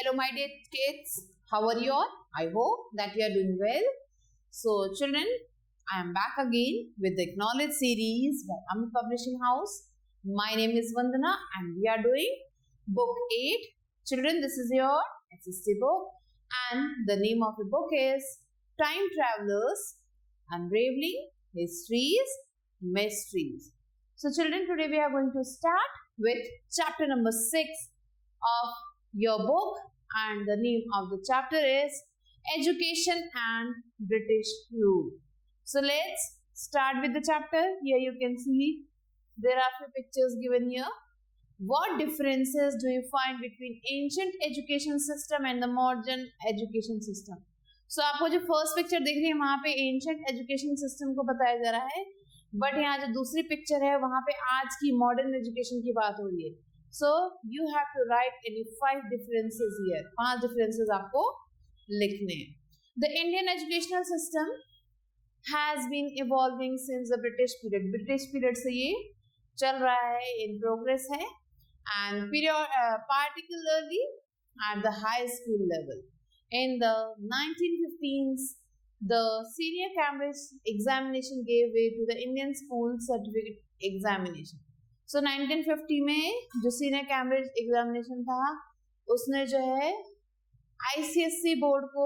Hello, my dear kids. How are you all? I hope that you are doing well. So, children, I am back again with the Acknowledge series by Amit Publishing House. My name is Vandana and we are doing Book 8. Children, this is your SST book and the name of the book is Time Travelers, Unraveling Histories, Mysteries. So, children, today we are going to start with chapter number 6 of your book, and the name of the chapter is Education and British Rule. So let's start with the chapter. Here you can see there are few pictures given here. What differences do you find between ancient education system and the modern education system? So आपको जो first picture दिख रही है वहां पे ancient education system को बताया जा रहा है, बट यहाँ जो दूसरी पिक्चर है वहां पे आज की मॉडर्न एजुकेशन की बात हो रही है. So you have to write any 5 differences here. 5 differences आपको लिखने हैं. The Indian educational system has been evolving since the British period. British period से ये चल रहा है, in progress है, and particularly at the high school level. In the 1915s, the senior Cambridge examination gave way to the Indian school certificate examination. So 1950 में जो senior Cambridge examination था उसने जो है आईसीएसई बोर्ड को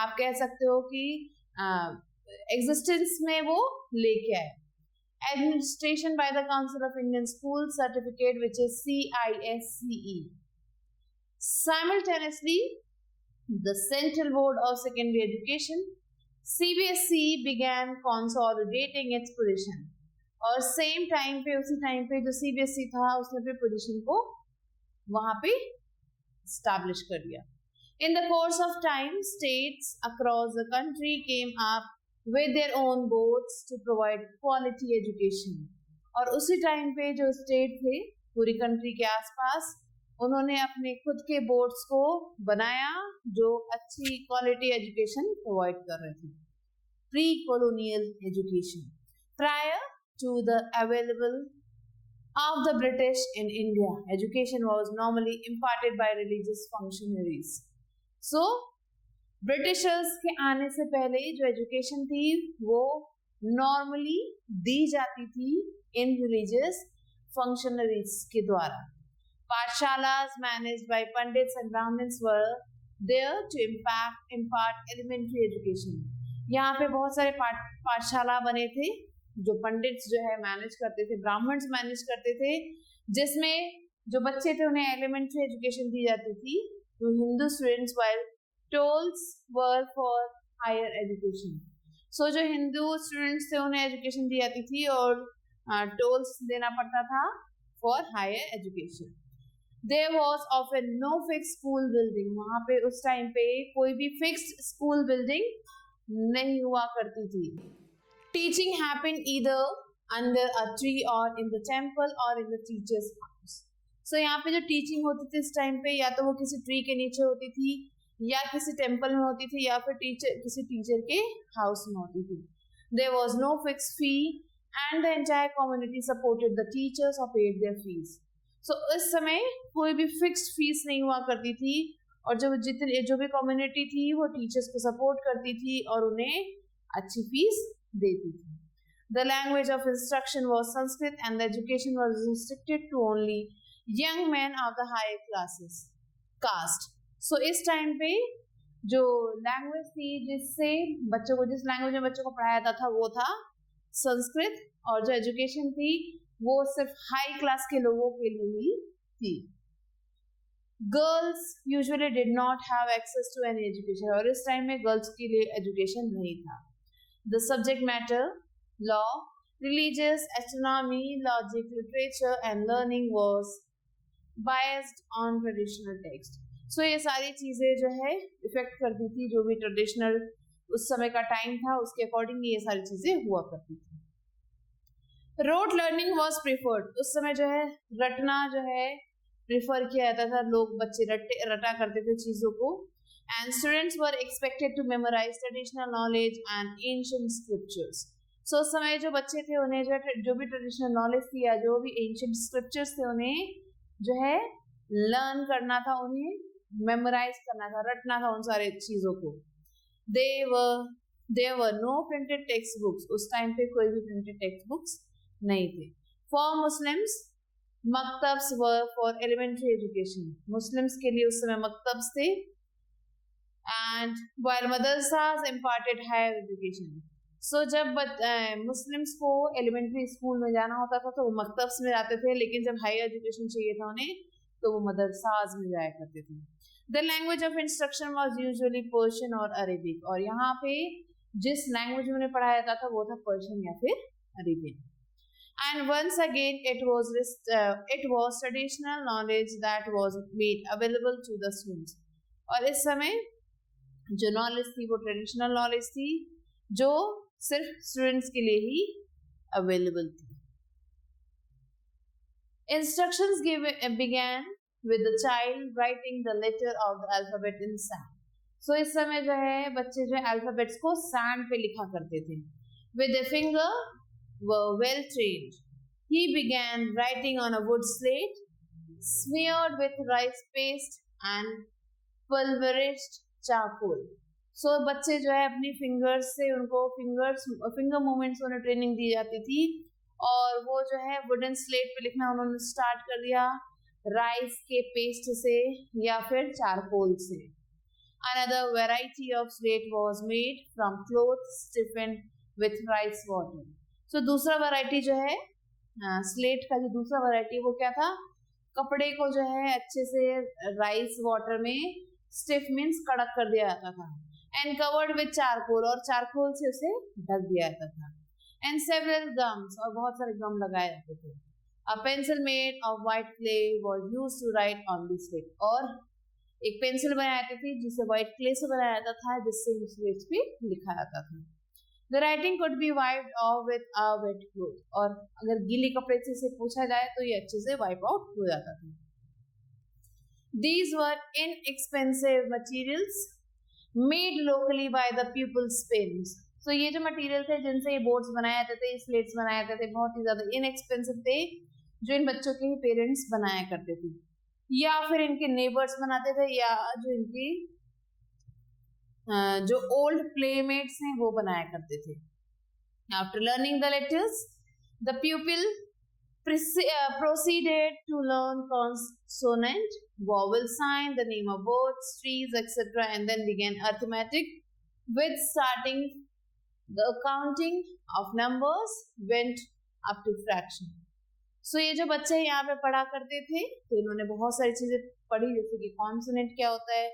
आप कह सकते हो कि एग्जिस्टेंस में वो लेके आए. Administration by the council of Indian school certificate which is CISCE. Simultaneously, the Central Board of Secondary Education CBSE began consolidating its position. और सेम टाइम पे उसी टाइम पे जो सीबीएसई था उसने अपने पोजीशन को वहां पे स्टैब्लिश कर दिया. In the course of time states across the country came up with their own boards to provide quality education. और उसी टाइम पे जो स्टेट थे पूरी कंट्री के आसपास उन्होंने अपने खुद के बोर्ड्स को बनाया जो अच्छी क्वालिटी एजुकेशन प्रोवाइड कर रहे थे. Pre colonial education prior to the available of the British in India, education was normally imparted by religious functionaries. So, Britishers के आने से पहले जो education थी वो normally दी जाती थी in religious functionaries के द्वारा. पाठशालास managed by Pandits and Brahmins were there to impart elementary education. यहाँ पे बहुत सारे पाठशाला बने थे जो पंडित्स जो है मैनेज करते थे, ब्राह्मण्स मैनेज करते थे, जिसमें जो बच्चे थे उन्हें एलिमेंट्री एजुकेशन दी जाती थी. तो Hindu students while tols were for higher education. So जो हिंदू स्टूडेंट्स थे उन्हें एजुकेशन दी जाती थी और टोल्स देना पड़ता था for higher education. There was often no fix school building. वहां पे उस टाइम पे कोई भी फिक्स्ड स्कूल बिल्डिंग नहीं हुआ करती थी. Teaching happened either under a tree or in the temple or in the teacher's house. So यहाँ पे जो टीचिंग होती थी इस टाइम पे या तो वो किसी ट्री के नीचे होती थी या किसी टेम्पल में होती थी या फिर किसी टीचर के हाउस में होती थी. There was no fixed fee and the entire community supported the teachers or paid their fees. So इस समय कोई भी फिक्स्ड फीस नहीं हुआ करती थी और जो भी कम्युनिटी थी वो टीचर्स को सपोर्ट करती थी और उन्हें अच्छी फीस देती थी. The language of instruction was Sanskrit and the education was restricted to only young men of the higher classes caste. So इस टाइम पे जो लैंग्वेज थी जिससे बच्चों को जिस लैंग्वेज में बच्चों को पढ़ाया जाता था वो था संस्कृत और जो एजुकेशन थी वो सिर्फ हाई क्लास के लोगों के लिए ही थी. Girls usually did not have access to any education. और इस टाइम में गर्ल्स के लिए एजुकेशन नहीं था. The subject matter, law, religious, astronomy, logic, literature and learning was biased on traditional text. So ये सारी चीजें जो है इफेक्ट करती थी जो भी ट्रेडिशनल उस समय का टाइम था उसके अकॉर्डिंग ये सारी चीजें हुआ करती थी. Rote learning was preferred. उस समय जो है रटना जो है प्रिफर किया जाता था. लोग बच्चे रटा करते थे चीजों को. And students were expected to memorize traditional knowledge and ancient scriptures. So उस समय जो बच्चे थे उन्हें जो भी ट्रेडिशनल नॉलेज थी या जो भी एंशिएंट स्क्रिप्चर्स थे उन्हें जो है लर्न करना था उन्हें, मेमोराइज करना था, रटना था उन सारे चीजों को। There were no printed text books, उस टाइम पे कोई भी प्रिंटेड टेक्स्ट बुक्स नहीं थे। For Muslims maktabs were for elementary education, Muslims के लिए उस समय मकतब्स थे। And while madrasas imparted higher education, so जब मुस्लिम्स को एलिमेंट्री स्कूल में जाना होता था तो वो मकतब्स में जाते थे, लेकिन जब हायर एजुकेशन चाहिए था उन्हें तो वो मदरसाज में जाया करते थे। The language of instruction was usually Persian और अरेबिक, और यहाँ पे जिस लैंग्वेज में उन्हें पढ़ाया जाता था वो था पर्शियन या फिर Arabian. And once again, it was traditional knowledge that was made available to the students. और इस समय जो नॉलेज थी वो ट्रेडिशनल नॉलेज थी जो सिर्फ स्टूडेंट्स के लिए ही अवेलेबल थी। Instructions began with the child writing the letter of the alphabet in sand. So इस समय जो है बच्चे जो है अल्फाबेट्स को सैंड पे लिखा करते थे। With a finger were well trained. He began writing on a wood slate smeared with rice paste and pulverized charcoal. So बच्चे जो है अपनी फिंगर्स से उनको फिंगर मूवमेंट्स उन्हें ट्रेनिंग दी जाती थी, और वो जो है वुडन स्लेट पे लिखना उन्होंने स्टार्ट कर दिया राइस के पेस्ट से या फिर चारकोल से। Another variety of slate was made from cloth stiffened with rice water. So दूसरा वैरायटी जो है स्लेट का जो दूसरा वैरायटी वो क्या था, कपड़े को जो है अच्छे से राइस वाटर में स्टिफ मीन्स कड़क कर दिया जाता था, एंड कवर्ड विद चारकोल, और चारकोल से उसे ढक दिया जाता था, एंड सेवरल गम्स, और बहुत सारे गम लगाए जाते थे। A pencil made of white clay was used to write on the slate, और एक पेंसिल बनाई जाती थी जिसे व्हाइट क्ले से बनाया जाता था जिससे उस स्लेट पे लिखा जाता था। The writing could be wiped off with a wet cloth, और अगर गीले कपड़े से इसे पोंछा जाए तो ये अच्छे से वाइप आउट हो जाता था। These were inexpensive materials made locally by the pupils' parents. So ये जो मटेरियल थे जिनसे ये बोर्ड्स बनाए जाते थे, स्लेट्स बनाए जाते थे, बहुत ही ज्यादा इनएक्सपेंसिव थे जो इन बच्चों के ही पेरेंट्स बनाया करते थे, या फिर इनके नेबर्स बनाते थे, या जो इनकी जो ओल्ड प्लेमेट्स हैं वो बनाया करते थे। After learning the letters, the pupil proceeded to learn consonant, vowel sign, the name of birds, trees, etc., and then began arithmetic with starting the counting of numbers went up to fraction. So ये जो बच्चे यहाँ पे पढ़ा करते थे तो इन्होंने बहुत सारी चीजें पढ़ी, जैसे कि कॉन्सोनेंट क्या होता है,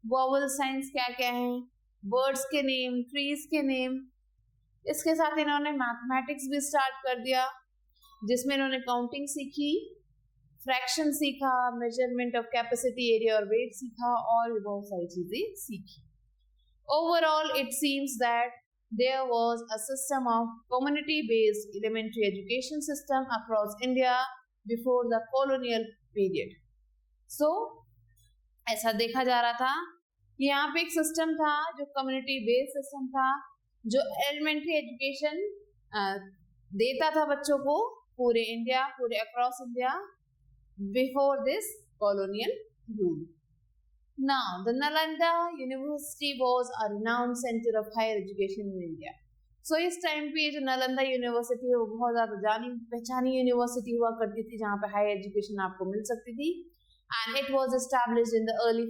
वॉवल साइंस क्या क्या है, बर्ड्स के नेम, ट्रीज के नेम। इसके साथ इन्होंने मैथमेटिक्स भी स्टार्ट कर दिया जिसमें इन्होंने काउंटिंग सीखी, फ्रैक्शन सीखा, मेजरमेंट ऑफ कैपेसिटी, एरिया और वेट सीखा, और भी बहुत सारी चीजें सीखी। Overall it seems that there was a system of community based elementary education system across India before the colonial period. So ऐसा देखा जा रहा था कि यहाँ पे एक सिस्टम था जो कम्युनिटी बेस्ड सिस्टम था, जो एलिमेंट्री एजुकेशन देता था बच्चों को पूरे इंडिया, पूरे across India before this colonial rule. Now the Nalanda university was a renowned centre of higher education in India. So इस टाइम पे जो नालंदा यूनिवर्सिटी है वो बहुत ज्यादा जानी पहचानी यूनिवर्सिटी हुआ करती थी जहाँ पे हायर एजुकेशन आपको मिल सकती थी, and it was established in the early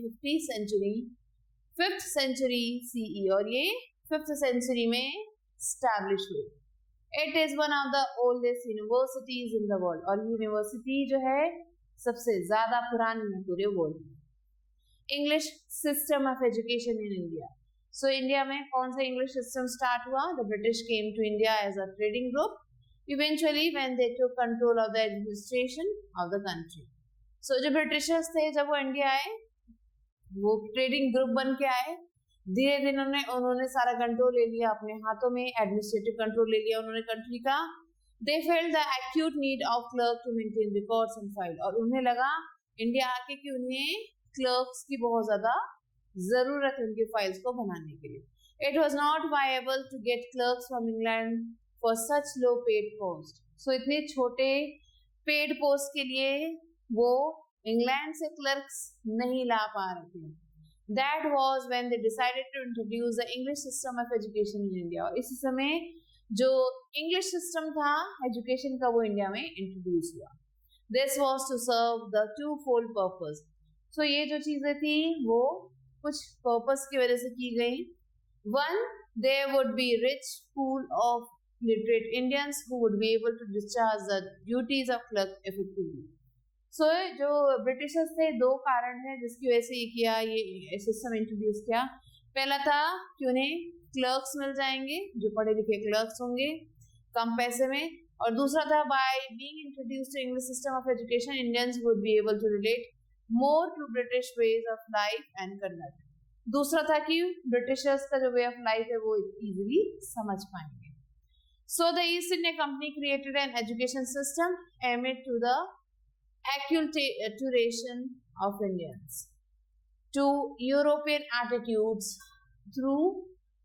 5th century CE, और ये 5th century में एस्टैब्लिश हुई। It is one of the oldest universities in the world, और यूनिवर्सिटी जो है सबसे ज्यादा पुरानी है पूरे वर्ल्ड में। English system of education in India. So India में कौन सा इंग्लिश सिस्टम स्टार्ट हुआ? The British came to India as a trading group eventually when they took control of the administration of the country. So जो Britishers थे जब वो India आए वो ट्रेडिंग ग्रुप बन के आए, धीरे धीरे उन्होंने सारा कंट्रोल ले लिया अपने हाथों में, एडमिनिस्ट्रेटिव कंट्रोल ले लिया उन्होंने कंट्री का। They felt the acute need of clerk to maintain records and file, और उन्हें लगा इंडिया आके कि उन्हें क्लर्क्स की बहुत ज्यादा जरूरत है उनकी फाइल्स को बनाने के लिए। It was not viable to get clerks from England for such low paid post. So इतने छोटे पेड पोस्ट के लिए वो इंग्लैंड से क्लर्क्स नहीं ला पा रहे थे. That was when they decided to introduce the English system of education in India. और इसी समय जो इंग्लिश सिस्टम था एजुकेशन का वो इंडिया में इंट्रोड्यूस हुआ. This was to serve the two-fold purpose. So ये जो चीजें थी वो कुछ पर्पस की वजह से की गई. One, there would be rich pool of literate Indians who would be able to discharge the duties of clerk effectively. So जो ब्रिटिशर्स थे, दो कारण है जिसकी वजह से ये किया, ये सिस्टम इंट्रोड्यूस किया. पहला था कि उन्हें क्लर्क्स मिल जाएंगे जो पढ़े लिखे क्लर्क्स होंगे कम पैसे में, और दूसरा था by being introduced to English system of education Indians would be able to relate more to British ways of life and conduct. दूसरा था कि ब्रिटिशर्स का जो वे ऑफ लाइफ है वो इजीली समझ पाएंगे. So the East India Company created an education system aimed to the acculturation of Indians to European attitudes through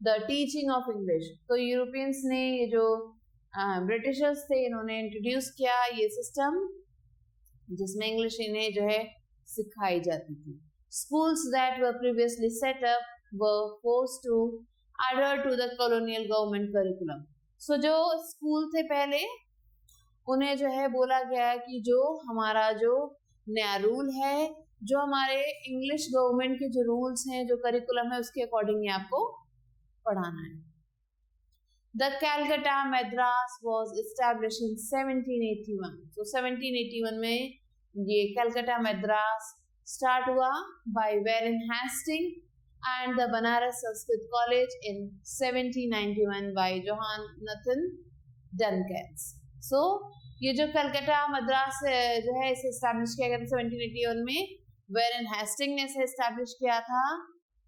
the teaching of English. तो यूरोपियंस ने ये जो ब्रिटिशर्स थे इन्होंने इंट्रोड्यूस किया ये सिस्टम जिसमें इंग्लिश इन्हें जो है सिखाई जाती थी. Schools that were previously set up were forced to adhere to the colonial government curriculum. So जो स्कूल थे पहले उन्हें जो है बोला गया कि जो हमारा जो नया रूल है, जो हमारे इंग्लिश गवर्नमेंट के जो रूल्स हैं, जो करिकुलम है उसके अकॉर्डिंग आपको पढ़ाना है. The Calcutta Madrasa was established in 1781. तो 1781 में ये कैलकाटा मद्रास स्टार्ट हुआ by Warren Hasting and the Banaras Sanskrit college in 1791 by Jonathan Duncans. So ये जो कलकत्ता मद्रास जो है इसे एस्टैब्लिश किया गया था 1781 में. वेरेन हेस्टिंग ने इसे एस्टैब्लिश किया था,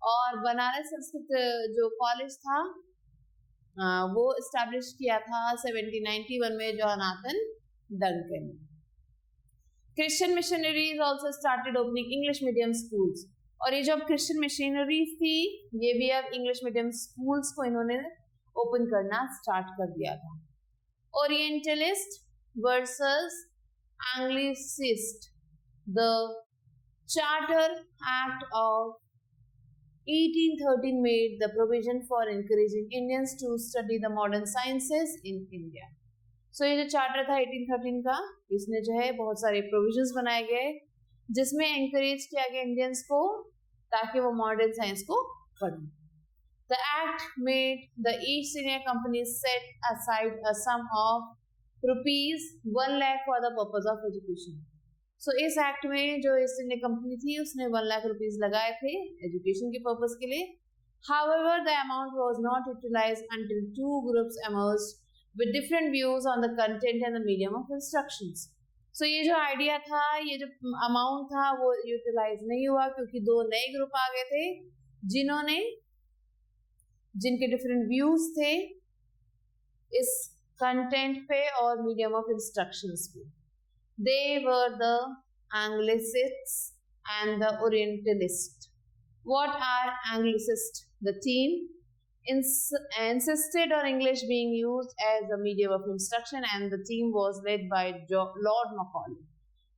और बनारस संस्कृत जो कॉलेज था वो एस्टैब्लिश किया था 1791 में Jonathan Duncan. Christian missionaries also started opening English medium schools. और ये जो क्रिश्चियन मिशनरीज थी ये भी अब इंग्लिश मीडियम स्कूल्स को इन्होंने ओपन करना स्टार्ट कर दिया था. Orientalist versus Anglicist. The Charter Act of 1813 made the provision for encouraging Indians to study the modern sciences in India. So ये जो चार्टर था 1813 का, इसने जो है बहुत सारे प्रोविजंस बनाए गए जिसमें एंकरेज किया गया इंडियंस को ताकि वो मॉडर्न साइंस को पढ़ें. The act made the East India Company set aside a sum of rupees 1 lakh for the purpose of education. So इस एक्ट में जो ईस्ट इंडिया कंपनी थी उसने 1 लाख रुपीस लगाए थे एजुकेशन के पर्पस के लिए. However, the amount was not utilized until two groups emerged with different views on the content and the medium of instructions. So ये जो आइडिया था, ये जो अमाउंट था वो यूटिलाइज नहीं हुआ क्योंकि दो नए ग्रुप आ गए थे जिनके डिफरेंट व्यूज थे इस कंटेंट पे और मीडियम ऑफ इंस्ट्रक्शंस पे. They were the Anglicists and the Orientalist. What are Anglicist? The team insisted on English being used as a medium of instruction, and the team was led by Lord Macaulay.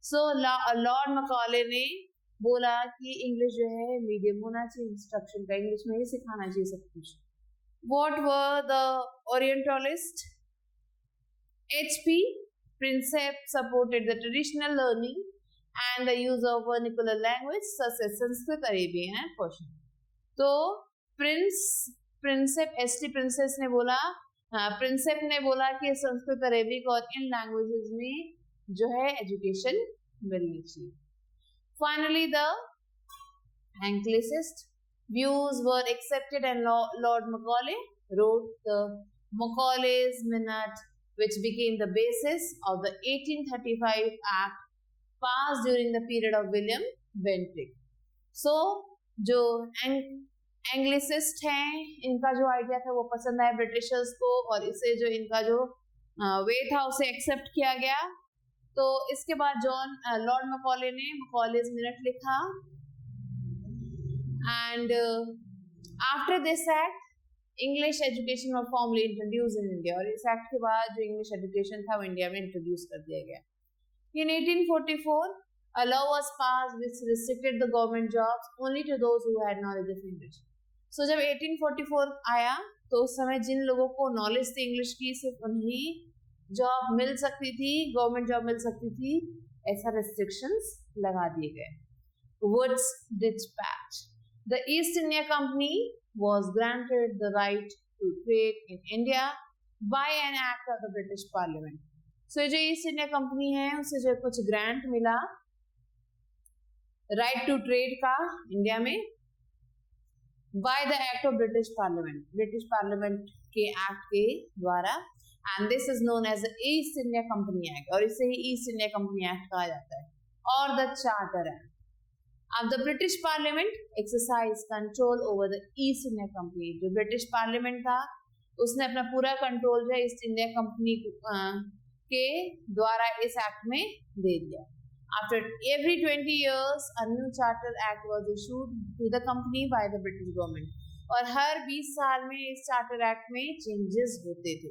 So Lord Macaulay ने बोला कि English जो है medium होना चाहिए instruction का, English में ही सिखाना चाहिए सब कुछ. What were the Orientalists? H.P. Prinsep supported the traditional learning and the use of vernacular language such as Sanskrit, Arabian and Persian. तो प्रिंसेप एस.टी. प्रिंसेप ने बोला कि संस्कृत, अरेबिक और इन लैंग्वेजेस में जो है एजुकेशन मिलनी चाहिए. Finally the Anglicist views were accepted and Lord Macaulay wrote the Macaulay's Minute, which became the basis of the 1835 Act passed during the period of William Bentinck. So जो Anglicist हैं इनका जो idea था वो पसंद आया ब्रिटिशर्स को, और इसे जो इनका जो वे था उसे एक्सेप्ट किया गया. तो इसके बाद लॉर्ड मकॉले ने मकॉलेज मिनट लिखा. And after this act English education was formally introduced in India. और इस एक्ट के बाद जो इंग्लिश एजुकेशन था वो इंडिया में इंट्रोड्यूस कर दिया गया. In 1844 A law was passed which restricted the government jobs only to those who had knowledge of English. So जब 1844 आया तो उस समय जिन लोगों को नॉलेज थी इंग्लिश की सिर्फ उन्हीं जॉब मिल सकती थी, गवर्नमेंट जॉब मिल सकती थी, ऐसा रेस्ट्रिक्शंस लगा दिए गए. Woods Dispatch. The East India Company was granted the right to trade in India by an act of the British Parliament. So जो ईस्ट इंडिया कंपनी है उसे जो कुछ ग्रांट मिला राइट टू ट्रेड का इंडिया में by the act of British parliament के एक्ट के द्वारा, and this is known as the East India Company act, और इसे ही ईस्ट इंडिया कंपनी एक्ट कहा जाता है, और द चार्टर एक्ट. अब the British parliament exercise control over the East India Company. जो ब्रिटिश पार्लियामेंट था उसने अपना पूरा कंट्रोल जो है ईस्ट इंडिया कंपनी के द्वारा इस एक्ट में दे दिया. After every 20 years, a new charter act was issued to the company by the British government. और हर 20 साल में इस charter act में changes होते थे.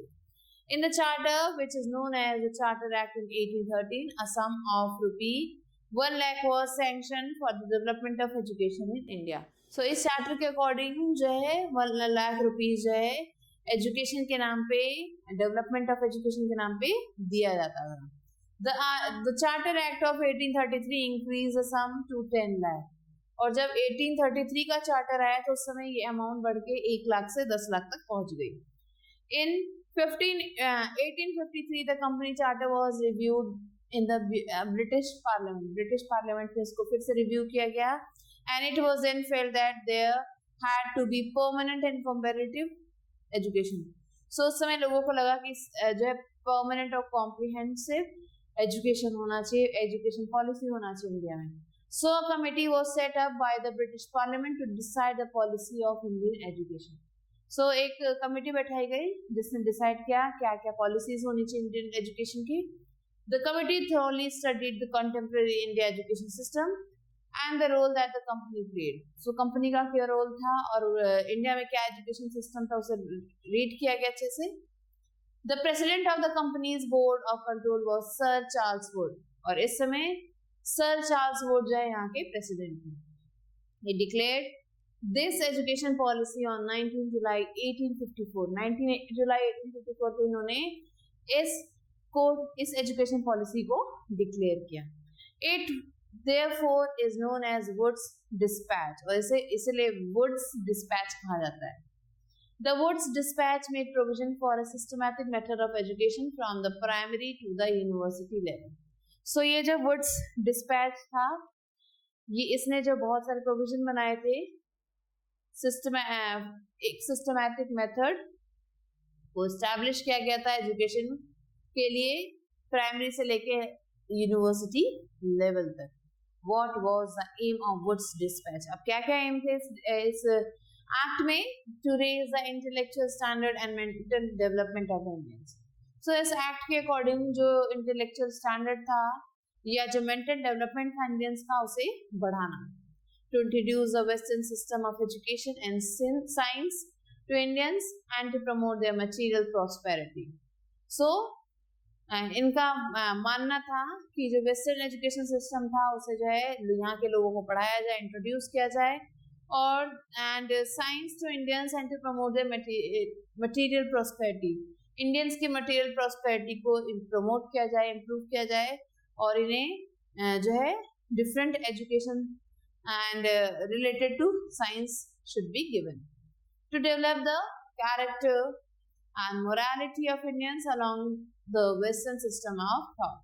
In the charter, which is known as the Charter Act in 1813, a sum of rupee 1 lakh was sanctioned for the development of education in India. So इस charter के according जो है 1 lakh rupees जो है education के नाम पे, development of education के नाम पे दिया जाता था. The Charter Act of 1833 increased the sum to 10 lakh. और जब 1833 का चार्टर आया तो उस समय ये अमाउंट बढ़ के 1 लाख से 10 लाख तक पहुंच गई. In 1853 the company charter was reviewed in the British Parliament. British Parliament में इसको फिर से रिव्यू किया गया, and it was then felt that there had to be permanent and comparative education. So उस समय लोगों को लगा कि जो है permanent और comprehensive एजुकेशन होना चाहिए, एजुकेशन पॉलिसी होना चाहिए इंडिया में. So a committee was set up by the British Parliament to decide the policy of Indian education. So एक कमिटी बैठाई गई जिसने डिसाइड किया क्या क्या पॉलिसीज होनी चाहिए इंडियन एजुकेशन की. The committee thoroughly studied the contemporary India education system and the role that the company played. So company का क्या रोल था और इंडिया में क्या एजुकेशन सिस्टम था उसे रीड किया गया अच्छे से. The president of the company's board of control was Sir Charles Wood. और इस समय Sir Charles Wood जो है यहाँ के प्रेसिडेंट थे. He declared this education policy on 19 July 1854. 19 जुलाई 1854 को इन्होंने इस एजुकेशन पॉलिसी को डिक्लेयर किया. It therefore is known as Wood's Dispatch, और इसे इसलिए Wood's Dispatch कहा जाता है. The Woods Dispatch made provision for a systematic method of education from the primary to the university level. So ये जो Woods Dispatch था, ये इसने जो बहुत सारे प्रोविजन बनाए थे, एक सिस्टमैटिक मेथड को एस्टैब्लिश किया गया था एजुकेशन के लिए प्राइमरी से लेके यूनिवर्सिटी लेवल तक. What was the aim of Woods Dispatch? अब क्या क्या एम थे इस एक्ट में? To raise the intellectual standard and mental development of Indians. So इस एक्ट के अकॉर्डिंग जो इंटेलेक्चुअल स्टैंडर्ड था या जो मेंटल डेवलपमेंट था इंडियंस का उसे बढ़ाना. To introduce the western system of education and science to Indians and to promote their material prosperity. So इनका मानना था कि जो वेस्टर्न एजुकेशन सिस्टम था उसे जो है यहाँ के लोगों को पढ़ाया जाए, इंट्रोड्यूस किया जाए, और and science to Indians and to promote their material prosperity. Indians की मटेरियल प्रॉस्पेरिटी को प्रमोट किया जाए, इम्प्रूव किया जाए, और इन्हें जो है different education and related to science should be given to develop the character and morality of Indians along the western system of thought.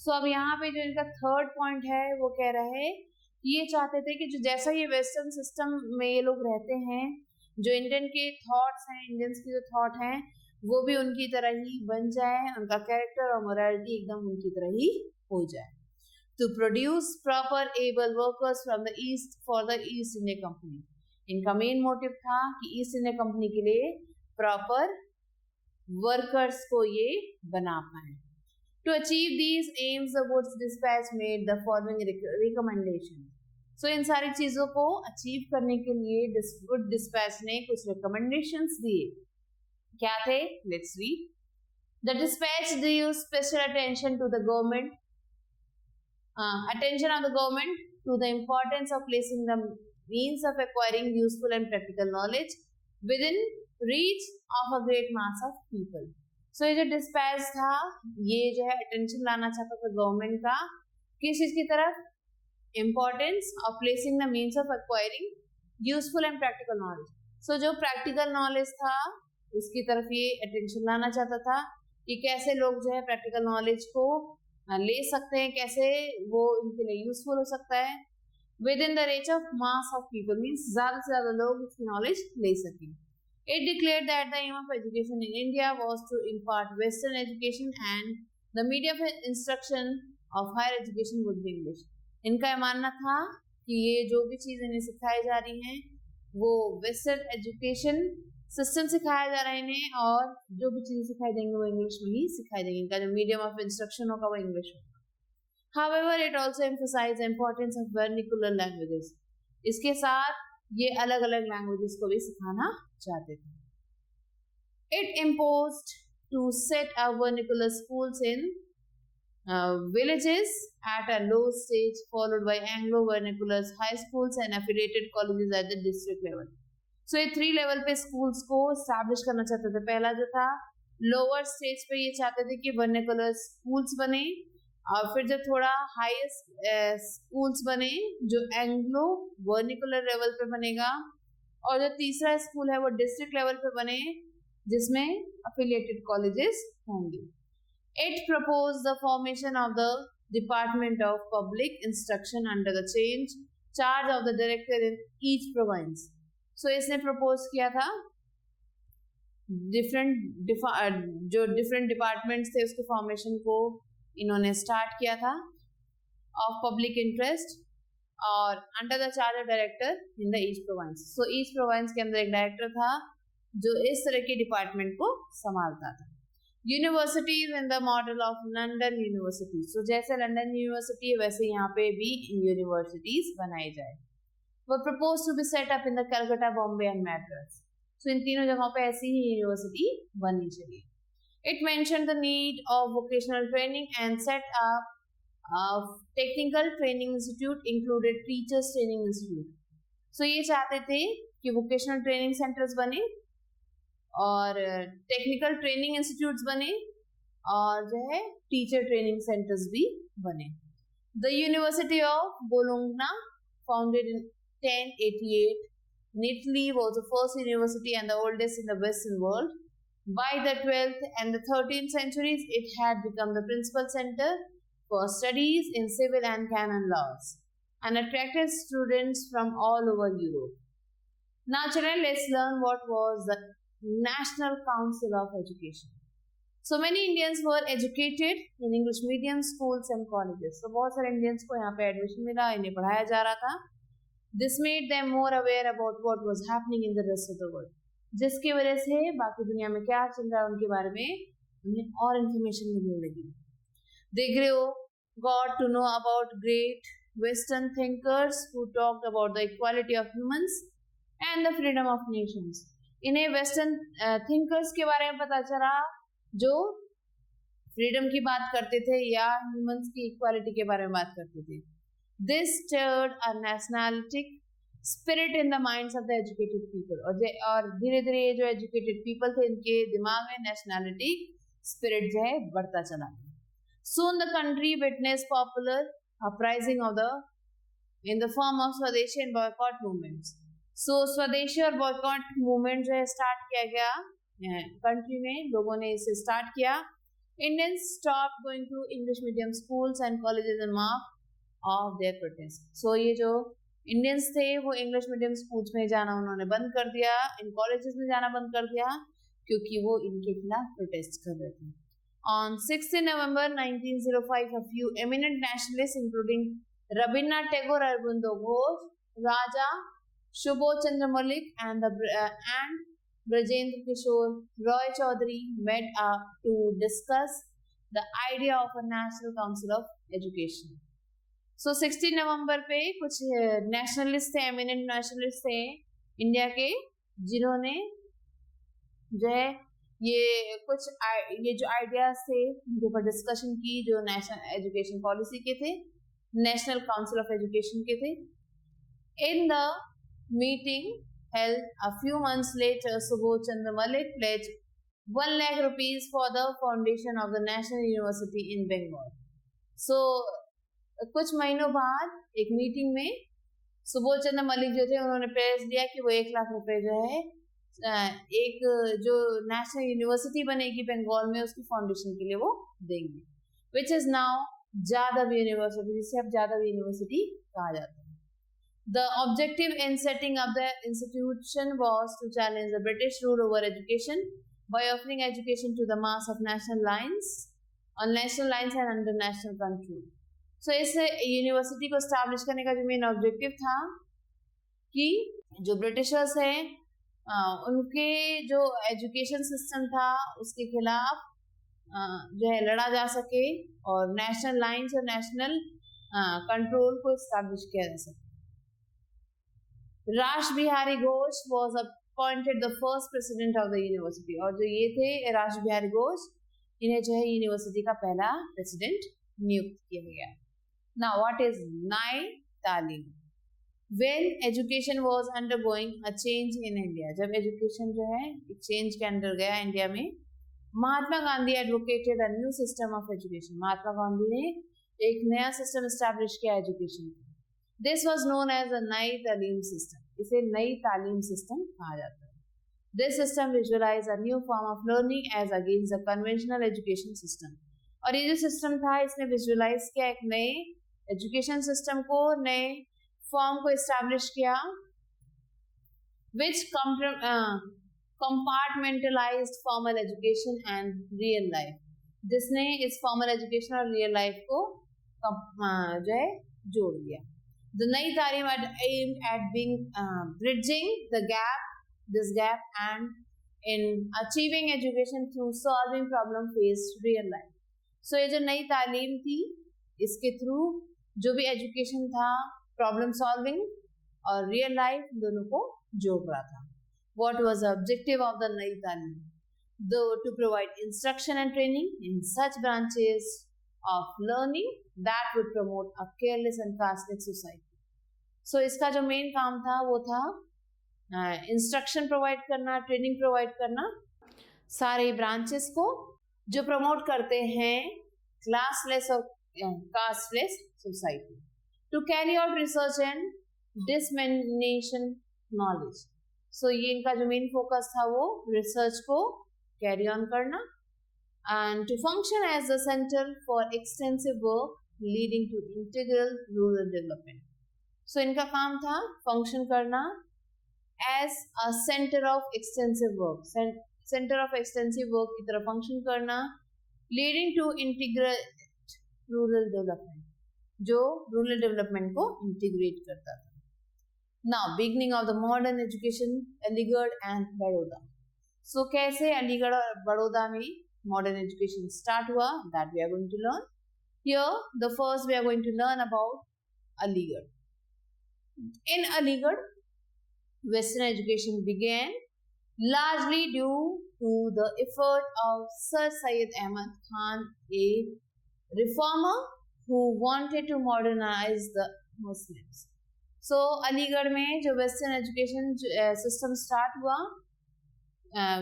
So अब यहाँ पे जो इनका थर्ड पॉइंट है वो कह रहा है ये चाहते थे कि जो जैसा ये वेस्टर्न सिस्टम में ये लोग रहते हैं, जो इंडियन के थॉट्स हैं, इंडियंस की जो थॉट हैं वो भी उनकी तरह ही बन जाए, उनका कैरेक्टर और मोरालिटी एकदम उनकी तरह ही हो जाए. To produce proper able workers from the east for the East India Company. इनका मेन मोटिव था कि ईस्ट इंडिया कंपनी के लिए प्रॉपर वर्कर्स को ये बना पाए. To achieve these aims, the Woods Dispatch made the following recommendations. So इन सारी चीजों को अचीव करने के लिए Woods Dispatch ने कुछ recommendations दिए. क्या थे? Let's read. The dispatch drew special attention to the government attention of the government to the importance of placing the means of acquiring useful and practical knowledge within reach of a great mass of people. So ये जो dispatch था ये जो है attention लाना चाहता था government का किस चीज की तरफ, importance of placing the means of acquiring useful and practical knowledge. So जो practical knowledge था उसकी तरफ ये attention लाना चाहता था कि कैसे लोग जो है practical knowledge को ले सकते हैं, कैसे वो इनके लिए यूजफुल हो सकता है within the range of mass of people, means ज्यादा से ज्यादा लोग इसकी नॉलेज ले सकें. It declared that the aim of education in India was to impart western education and the medium of instruction of higher education would be English. इनका यह मानना था कि ये जो भी चीज़ इन्हें सिखाई जा रही हैं वो वेस्टर्न एजुकेशन सिस्टम सिखाया जा रहा है इन्हें, और जो भी चीज़ें सिखाई देंगे वो इंग्लिश में ही सिखाई देंगे. इनका जो मीडियम ऑफ इंस्ट्रक्शन होगा वो इंग्लिश होगा. However, it also emphasized the importance of vernacular languages. इसके साथ ये अलग अलग लैंग्वेजेस को भी सिखाना चाहते थे. It imposed to set up vernacular schools in villages at a low stage, followed by Anglo vernacular high schools and affiliated colleges at the district level. So ये 3 लेवल पे स्कूल्स को स्टैब्लिश करना चाहते थे. पहला जो था लोअर स्टेज पे ये चाहते थे कि वर्नाकुलर स्कूल्स बने, और फिर जब थोड़ा हाईएस्ट स्कूल्स बने जो एंग्लो वर्नाकुलर लेवल पे बनेगा, और जो तीसरा स्कूल है वो डिस्ट्रिक्ट लेवल पे बने जिसमें अफिलिएटेड कॉलेजेस होंगे. It propose the formation of the department of public instruction under the charge of the director in each province. So इसने प्रपोज किया था जो डिफरेंट डिपार्टमेंट्स थे उसके फॉर्मेशन को इन्होंने स्टार्ट किया था ऑफ पब्लिक इंटरेस्ट, और under the charge of director in the each province. So each province के अंदर एक डायरेक्टर था जो इस तरह के डिपार्टमेंट को संभालता था. Universities in the model of London university. So जैसे लंदन यूनिवर्सिटी है वैसे यहाँ पे भी यूनिवर्सिटीज बनाई जाए. were proposed to be set up in the Calcutta, Bombay and Madras. So इन तीनों जगहों पे ऐसी ही यूनिवर्सिटी बननी चाहिए. It mentioned the need of vocational training and set up a technical training institute included teachers training institute. So ये चाहते थे कि vocational training centers बने और technical training institutes बने और जो है teacher training centers भी बने. The University of Bologna, founded in 1088 in Italy, was the first university and the oldest in the Western world. By the 12th and the 13th centuries, it had become the principal center for studies in civil and canon laws and attracted students from all over Europe. Now, children, let's learn what was the National Council of Education. So many Indians were educated in English medium schools and colleges. So बहुत सारे Indians को यहाँ पे admission मिला, इन्हें पढ़ाया जा रहा था. This made them more aware about what was happening in the rest of the world. जिसकी वजह से बाकी दुनिया में क्या चल रहा है उनके बारे में उन्हें और information मिलने लगी. They got to know about great Western thinkers who talked about the equality of humans and the freedom of nations. इन्हें Western thinkers के बारे में पता चला जो फ्रीडम की बात करते थे या ह्यूमंस की इक्वालिटी के बारे में बात करते थे. This stirred a nationalistic spirit in the minds of the educated people. और धीरे धीरे ये जो educated people थे इनके दिमाग में nationality spirit जो है बढ़ता चला. Soon the country witnessed popular uprising in the form of Swadeshi and boycott movements. So स्वदेशी और boycott movement जो है start किया गया कंट्री में, लोगों ने इसे स्टार्ट किया. Indians stopped going to English medium schools and colleges in mark of their protest. So ये जो Indians थे वो English medium schools में जाना उन्होंने बंद कर दिया, इन colleges में जाना बंद कर दिया क्योंकि वो इनके खिलाफ प्रोटेस्ट कर रहे थे. On 16 November 1905, a few eminent nationalists including Rabindranath Tagore, Aurobindo Ghosh, Raja Subodh Chandra Malik and Brajendra Kishore Roy Chaudhary met up to discuss the idea of a National Council of Education. So 16 नवंबर पे कुछ nationalist थे, eminent nationalist थे India के, जिन्होंने जो है ये जो आइडियाज थे उनके ऊपर डिस्कशन की जो नेशनल एजुकेशन पॉलिसी के थे. नेशनल काउंसिल ऑफ एजुकेशन के थे. In the meeting held a few months later, Subodh Chandra Malik pledged 1 lakh rupees for the foundation of the National University in Bengal. So कुछ महीनों बाद एक meeting में सुबोध चंद्र मलिक जो थे उन्होंने प्लेज दिया कि वो 1 लाख रुपए जो है एक जो नेशनल यूनिवर्सिटी बनेगी बंगाल में उसकी फाउंडेशन के लिए वो देंगे, which is now Jadav university, जिसे अब जादव यूनिवर्सिटी कहा जाता है. The objective in setting up the institution was to challenge the British rule over education by offering education to the mass of national lines, on national lines and under national control. So इस university को establish करने का जो main objective था कि जो Britishers हैं उनके जो एजुकेशन सिस्टम था उसके खिलाफ जो है लड़ा जा सके और नेशनल लाइंस और नेशनल कंट्रोल को स्टैब्लिश किया जा सके. राश Bihari Ghosh was appointed the first president of the university. और जो ये थे राश बिहारी घोष, इन्हें जो है यूनिवर्सिटी का पहला प्रेसिडेंट नियुक्त किया गया. Now what is Nai Talim? When education was undergoing a change in India, जब एजुकेशन जो है एक चेंज के अंदर गया इंडिया में, Mahatma Gandhi advocated a new system of education. Mahatma Gandhi ने एक नया सिस्टम एस्टैब्लिश किया एजुकेशन का. This was known as a नई तालीम सिस्टम. इसे नई तालीम सिस्टम कहा जाता है. This system visualized a new form of learning as against the conventional education system. और ये जो सिस्टम था इसने विजुअलाइज किया एक नए एजुकेशन सिस्टम को, नए फॉर्म को एस्टैब्लिश किया, which compartmentalized formal education and real life. जिसने इस फॉर्मल एजुकेशन और रियल लाइफ को जो है जोड़ दिया. The नई तालीम aimed at being bridging this gap and in achieving education through solving problem faced real life. So ये जो नई तालीम थी इसके थ्रू जो भी एजुकेशन था प्रॉब्लम सॉल्विंग और रियल लाइफ दोनों को जोड़ रहा था. What was the objective of the नई तालीम? Though to provide instruction and training in such branches of learning that would promote a careless and casteless society. So इसका जो मेन काम था वो था इंस्ट्रक्शन प्रोवाइड करना, ट्रेनिंग प्रोवाइड करना सारे ब्रांचेस को जो प्रमोट करते हैं क्लासलेस और castless society. To carry out research and dissemination knowledge. So ये इनका जो मेन फोकस था वो रिसर्च को कैरी ऑन करना and to function as the center for extensive work leading to integral rural development. So इनका काम था फंक्शन करना as a center of extensive work, center of extensive work की तरह फंक्शन करना, leading to integral rural development, जो rural development को integrate करता था. Now beginning of the modern education, Aligarh and Baroda. So कैसे अलीगढ़ और बड़ौदा में modern education start हुआ, that we are going to learn. Here, the first we are going to learn about Aligarh. In Aligarh, Western education began largely due to the effort of Sir Syed Ahmad Khan, a reformer who wanted to modernize the Muslims. So, Aligarh में जो Western education system start हुआ,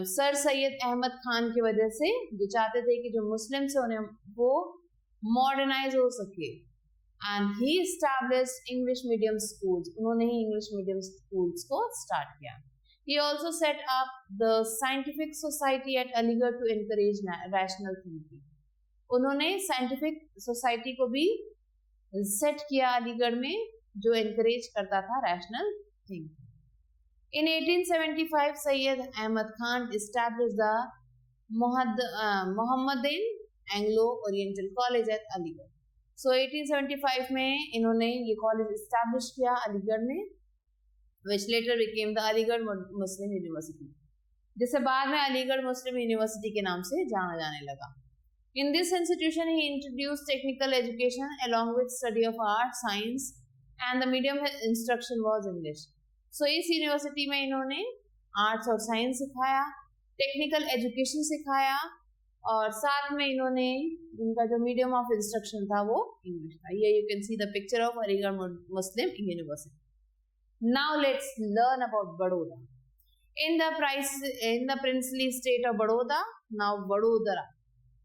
sir Syed Ahmad Khan की वजह से, जो चाहते थे कि जो मुस्लिम से उन्हें वो मॉडर्नाइज हो सके. And he established English medium schools. उन्होंने ही इंग्लिश मीडियम स्कूल्स को स्टार्ट किया. He also set up the scientific society at Aligarh to encourage rational thinking. उन्होंने साइंटिफिक सोसाइटी को भी सेट किया अलीगढ़ में, जो एनकरेज करता था rational thinking. In 1875, Syed Ahmad Khan established the Mohammedan Anglo-Oriental College at Aligarh. So 1875 में इन्होंने ये कॉलेज एस्टैब्लिश किया अलीगढ़ में, which later became the Aligarh Muslim University, जिसे बाद में अलीगढ़ मुस्लिम यूनिवर्सिटी के नाम से जाना जाने लगा. In this institution, he introduced technical education along with study of art, science, and the medium of instruction was English. So इस यूनिवर्सिटी में इन्होंने आर्ट्स और साइंस सिखाया, टेक्निकल एजुकेशन सिखाया और साथ में इन्होंने इनका जो मीडियम ऑफ इंस्ट्रक्शन था वो इंग्लिश था. ये you can see the picture of Aligarh Muslim university. Now let's learn about Baroda. in the princely state of Baroda, now Vadodara,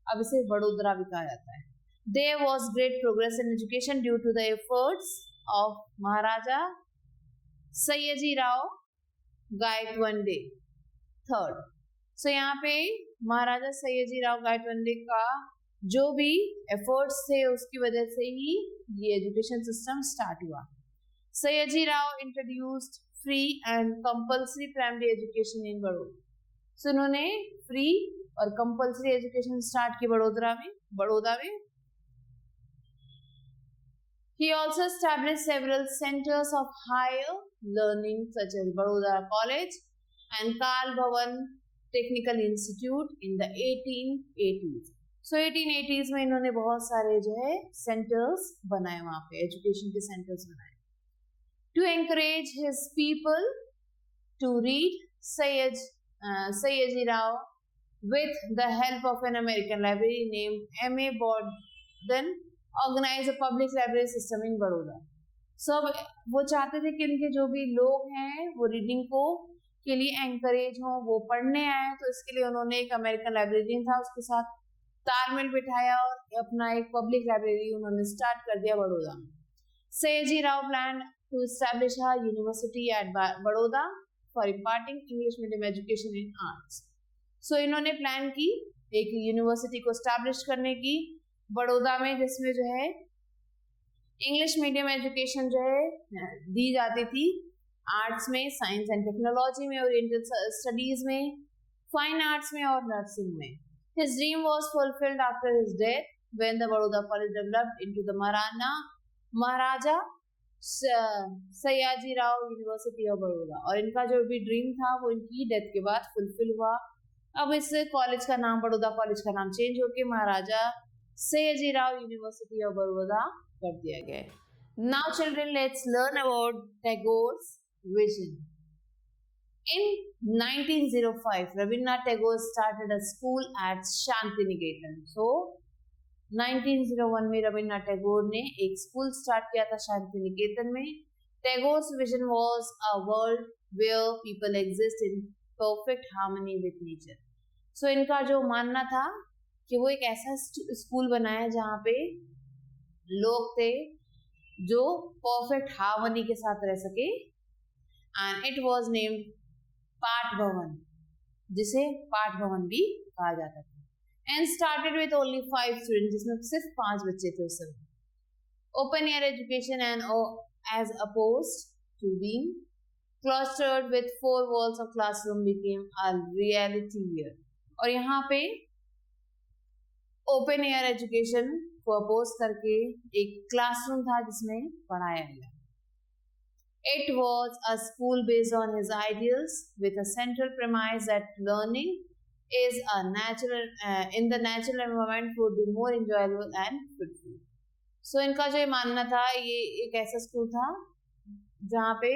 अब इसे वडोदरा भी कहा जाता है. There was great progress in education due to the efforts of Maharaja Sayaji Rao Gaikwande III. So यहाँ पे महाराजा सयाजी राव गायकवाड़े का जो भी एफर्ट्स थे उसकी वजह से ही ये एजुकेशन सिस्टम स्टार्ट हुआ. Sayaji Rao introduced free and compulsory primary education in Baroda. So उन्होंने फ्री और कंपल्सरी एजुकेशन स्टार्ट की बड़ोदरा में. He also established several centers of higher learning such as Vadodara College and Karl Bhavan Technical Institute in the 1880s. So 1880s में इन्होंने बहुत सारे जो है सेंटर्स बनाए, वहाँ पे एजुकेशन के सेंटर्स बनाए. To encourage his people to read, Sayaji Rao, with the help of an American library named M.A. Borden, organized a public library system in Baroda. So वो चाहते थे कि इनके जो भी लोग हैं वो रीडिंग को के लिए एंकरेज हो, वो पढ़ने आए. तो इसके लिए उन्होंने एक अमेरिकन लाइब्रेरियन था उसके साथ तालमेल बिठाया और अपना एक पब्लिक लाइब्रेरी उन्होंने स्टार्ट कर दिया बड़ौदा में. Sayaji Rao planned to establish a university at Baroda for imparting English medium education in arts. So इन्होंने प्लान की एक यूनिवर्सिटी को स्टैब्लिश करने की बड़ौदा में, जिसमें जो है इंग्लिश मीडियम एजुकेशन जो है दी जाती थी आर्ट्स में, साइंस एंड टेक्नोलॉजी में, ओरिएंटल स्टडीज में, फाइन आर्ट्स में और नर्सिंग में. His dream was fulfilled after his death when the Baroda College developed into the Maharaja Sayaji Rao university of Baroda. और इनका जो भी ड्रीम था वो इनकी डेथ के बाद फुलफिल हुआ. अब इस कॉलेज का नाम, बड़ौदा कॉलेज का नाम चेंज होकर महाराजा सयाजी राव यूनिवर्सिटी ऑफ बड़ौदा कर दिया गया. Now children let's learn about Tagore's vision. In 1905 Rabindranath Tagore started a school at Shantiniketan. So 1901 में रविन्द्रनाथ टैगोर ने एक स्कूल स्टार्ट किया था शांति निकेतन में. Tagore's vision was a world where people exist in perfect harmony with nature. So इनका जो मानना था कि वो एक ऐसा स्कूल बनाया जहाँ पे लोग थे जो परफेक्ट हार्मनी के साथ रह सके. एंड इट वाज नेम्ड पाठ भवन, जिसे पाठ भवन भी कहा जाता था. And started with only 5 students, जिसमें सिर्फ 5 बच्चे थे उस समय. Open air education and as opposed to being clustered with 4 walls of classroom became a reality here. और यहाँ पे open air education को अपोज करके एक क्लासरूम था जिसमें पढ़ाया गया. It was a school based on his ideals with a central premise that learning is a natural in the natural environment would be more enjoyable and fruitful. So इनका जो मानना था, ये एक ऐसा स्कूल था जहाँ पे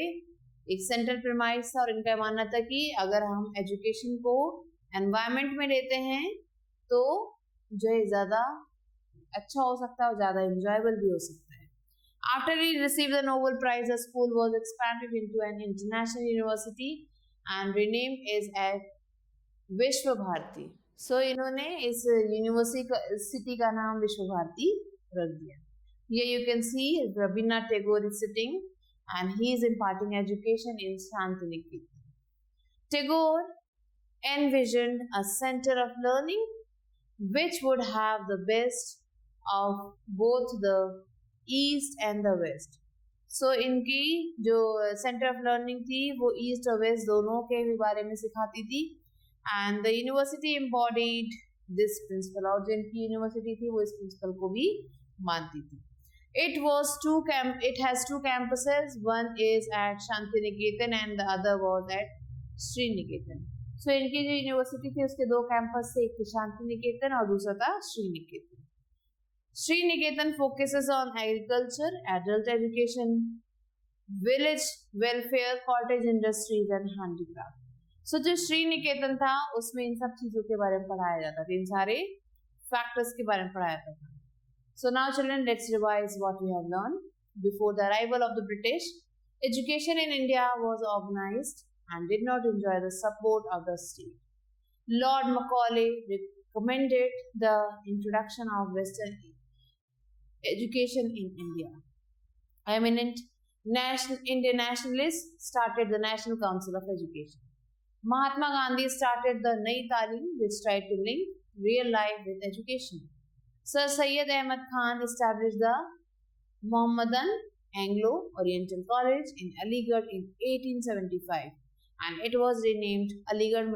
एक सेंट्रल प्रेमाइस था और इनका मानना था कि अगर हम एजुकेशन को एनवायरनमेंट में लेते हैं तो जो है ज़्यादा अच्छा हो सकता है और ज़्यादा enjoyable भी हो सकता है. After he received the Nobel Prize, the school was expanded into an international university and renamed as विश्व भारती. सो इन्होंने इस यूनिवर्सिटी का नाम विश्व भारती रख दिया. Here you can see Rabindranath Tagore is sitting and he is imparting education in Shantiniketan. Tagore envisioned a center of learning which would have the best of both the east and the west. So इनकी जो centre of learning थी वो east और waste दोनों के भी बारे में सिखाती थी. And the university embodied this principle. और जो इनकी यूनिवर्सिटी थी वो इस प्रिंसिपल को भी मानती थी. It has 2 campuses. One is at Shantiniketan and the other was at Sriniketan. So इनकी जो यूनिवर्सिटी थी उसके 2 कैंपस थे, एक शांतिनिकेतन और दूसरा था Shriniketan. Sriniketan focuses on agriculture, adult education, village welfare, cottage industries and handicraft. सो जो श्री निकेतन था उसमें इन सब चीजों के बारे में पढ़ाया जाता था, इन सारे फैक्टर्स के बारे में पढ़ाया जाता था. So now children, let's revise what we have learned. Before the arrival of the British, education in India was organized and did not enjoy the support of the state. Lord Macaulay recommended the introduction of Western education in India. Eminent Indian nationalists started the National Council of Education. Mahatma Gandhi started the Nai Talim, which tried to link real life with education. Sir Syed Ahmad Khan established the Mohammedan Anglo-Oriental College in Aligarh in 1875 and it was renamed Aligarh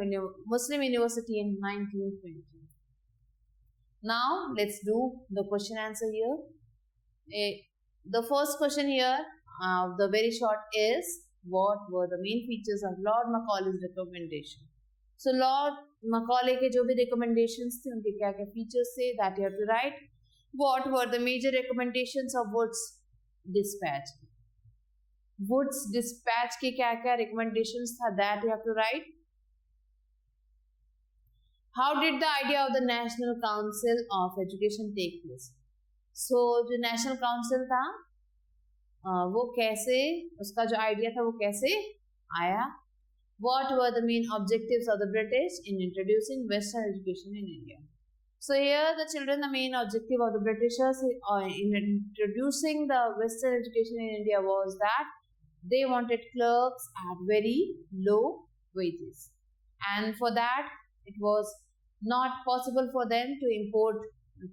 Muslim University in 1920. Now let's do the question answer here. The first question here, the very short is, what were the main features of Lord Macaulay's recommendation? So Lord Macaulay के जो भी recommendations थे उनके क्या क्या features थे, that you have to write. What were the major recommendations of Wood's dispatch? Wood's dispatch के क्या क्या recommendations था, that you have to write. How did the idea of the National Council of Education take place? So जो National Council था वो कैसे, उसका जो idea था वो कैसे आया? What were the main objectives of the British in introducing Western education in India? So here the children, the main objective of the Britishers in introducing the Western education in India was that they wanted clerks at very low wages. And for that, it was not possible for them to import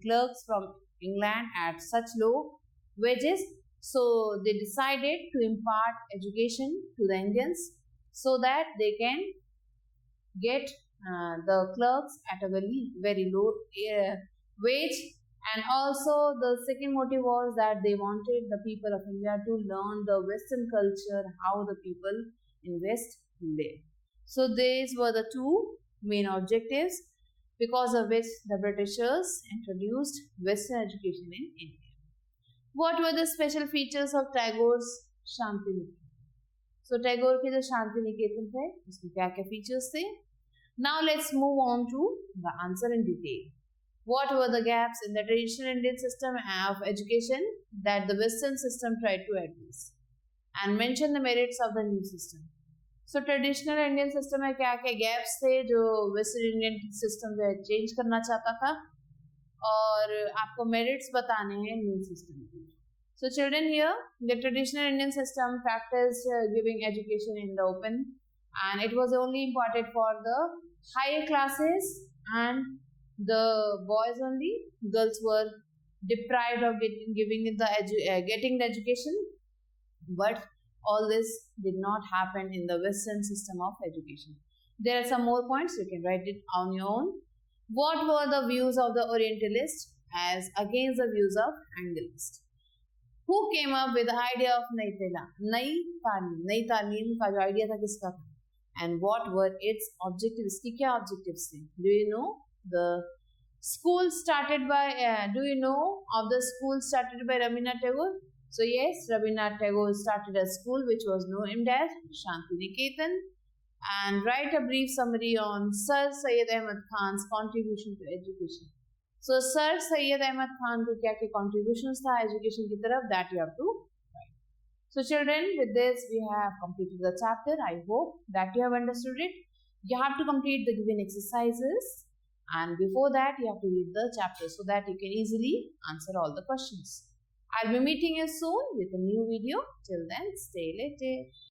clerks from England at such low wages. So they decided to impart education to the Indians so that they can get the clerks at a very low wage. And also the second motive was that they wanted the people of India to learn the Western culture, how the people in West live. So these were the two main objectives because of which the Britishers introduced Western education in India. What were the special features of Tagore's Shantiniketan? So Tagore के जो शांतिनिकेतन थे उसमें क्या क्या features थे? Now let's move on to the answer in detail. What were the gaps in the traditional Indian system of education that the Western system tried to address? And mention the merits of the new system. So traditional Indian system में क्या क्या gaps थे जो Western Indian system में change करना चाहता था और आपको merits बताने हैं new system के. So children, here the traditional Indian system practiced giving education in the open and it was only imparted for the higher classes and the boys only. Girls were deprived of getting the education, but all this did not happen in the Western system of education. There are some more points, you can write it on your own. What were the views of the Orientalists as against the views of Anglists? Who came up with the idea of Nai Talim का जो idea था किसका था? And what were its objectives? इसकी क्या objectives थे? Do you know the school started by? Do you know of the school started by Rabindranath Tagore? So yes, Rabindranath Tagore started a school which was named as Shantiniketan. And write a brief summary on Sir Syed Ahmad Khan's contribution to education. So Sir Syed Ahmad Khan के क्या क्या contributions था education की तरफ, that you have to write. So children, with this we have completed the chapter. I hope that you have understood it. You have to complete the given exercises and before that you have to read the chapter so that you can easily answer all the questions. I'll be meeting you soon with a new video. Till then, stay later.